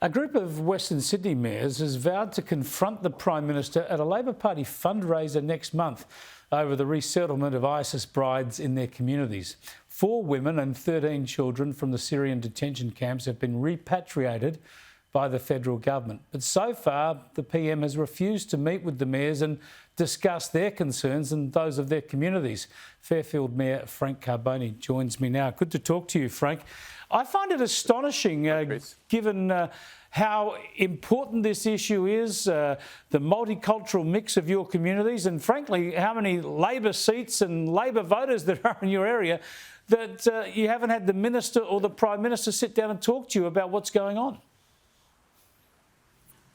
A group of Western Sydney mayors has vowed to confront the Prime Minister at a Labor Party fundraiser next month over the resettlement of ISIS brides in their communities. 4 women and 13 children from the Syrian detention camps have been repatriated by the federal government. But so far, the PM has refused to meet with the mayors and discuss their concerns and those of their communities. Fairfield Mayor Frank Carbone joins me now. Good to talk to you, Frank. I find it astonishing, given how important this issue is, the multicultural mix of your communities, and frankly, how many Labor seats and Labor voters there are in your area, that you haven't had the Minister or the Prime Minister sit down and talk to you about what's going on.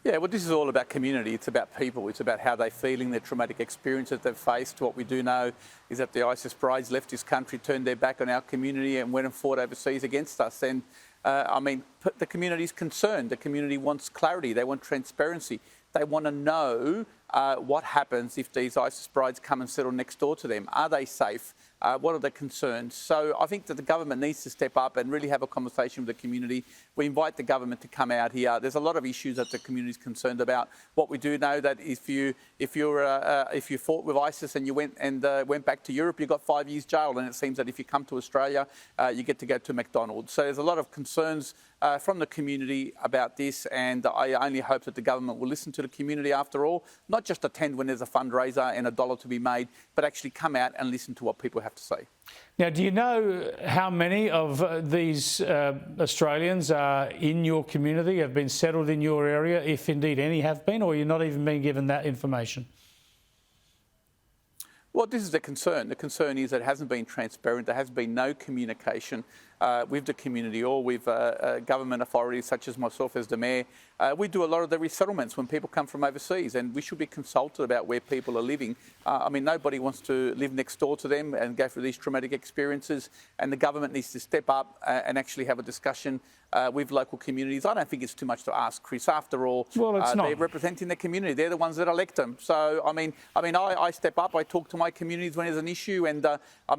Yeah, well, this is all about community. It's about people. It's about how they're feeling, their traumatic experiences they've faced. What we do know is that the ISIS brides left this country, turned their back on our community and went and fought overseas against us. And, the community's concerned. The community wants clarity. They want transparency. They want to know what happens if these ISIS brides come and settle next door to them. Are they safe? What are the concerns? So I think that the government needs to step up and really have a conversation with the community. We invite the government to come out here. There's a lot of issues that the community is concerned about. What we do know that if you fought with ISIS and you went back to Europe, you got 5 years jail. And it seems that if you come to Australia, you get to go to McDonald's. So there's a lot of concerns from the community about this, and I only hope that the government will listen to the community after all, not just attend when there's a fundraiser and $1 to be made, but actually come out and listen to what people have to say. Now, do you know how many of these Australians are in your community, have been settled in your area, if indeed any have been, or you're not even being given that information? Well, this is the concern. The concern is that it hasn't been transparent. There has been no communication with the community or with government authorities such as myself as the Mayor. We do a lot of the resettlements when people come from overseas, and we should be consulted about where people are living. Nobody wants to live next door to them and go through these traumatic experiences, and the government needs to step up and actually have a discussion with local communities. I don't think it's too much to ask, Chris. After all, they're representing the community. They're the ones that elect them. So, I step up. I talk to my communities when there's an issue, and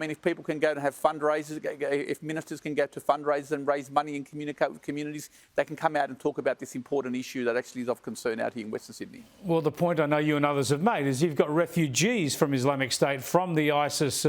if people can go and have fundraisers, if ministers can go to fundraisers and raise money and communicate with communities, they can come out and talk about this important issue that actually is of concern out here in Western Sydney. Well, the point I know you and others have made is you've got refugees from Islamic State, from the ISIS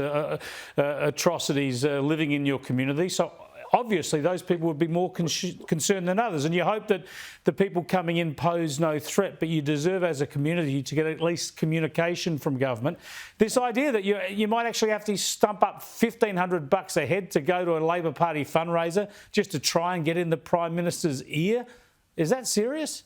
atrocities living in your community. So obviously those people would be more concerned than others, and you hope that the people coming in pose no threat, but you deserve as a community to get at least communication from government. This idea that you might actually have to stump up $1,500 a head to go to a Labor Party fundraiser just to try and get in the Prime Minister's ear, is that serious?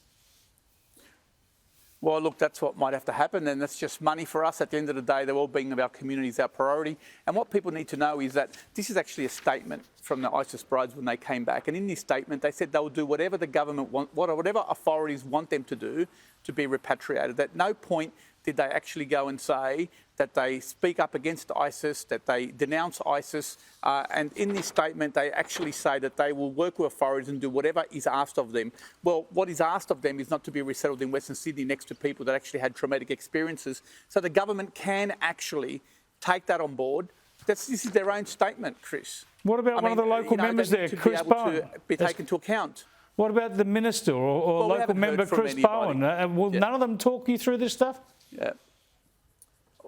Well, look, that's what might have to happen, and that's just money for us. At the end of the day, the well-being of our community is our priority. And what people need to know is that this is actually a statement from the ISIS brides when they came back. And in this statement, they said they'll do whatever the government whatever authorities want them to do to be repatriated. At no point did they actually go and say that they speak up against ISIS, that they denounce ISIS. And in this statement, they actually say that they will work with authorities and do whatever is asked of them. Well, what is asked of them is not to be resettled in Western Sydney next to people that actually had traumatic experiences. So the government can actually take that on board. This is their own statement, Chris. What about one of the local members there, Chris Bowen? To be taken into account. What about the minister or local member, Chris Bowen? Will none of them talk you through this stuff? Yeah.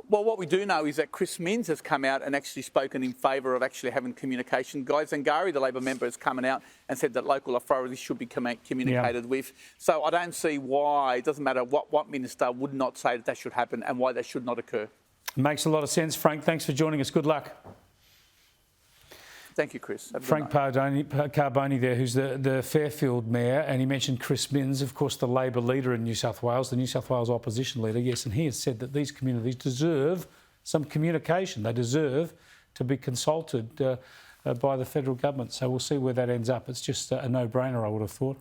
Well, what we do know is that Chris Minns has come out and actually spoken in favour of actually having communication. Guy Zangari, the Labor member, has come out and said that local authorities should be communicated with. So I don't see why, it doesn't matter what minister would not say that should happen and why that should not occur. Makes a lot of sense, Frank. Thanks for joining us. Good luck. Thank you, Chris. Frank Carbone there, who's the Fairfield Mayor, and he mentioned Chris Minns, of course, the Labor leader in New South Wales, the New South Wales opposition leader, yes, and he has said that these communities deserve some communication. They deserve to be consulted by the federal government. So we'll see where that ends up. It's just a no-brainer, I would have thought.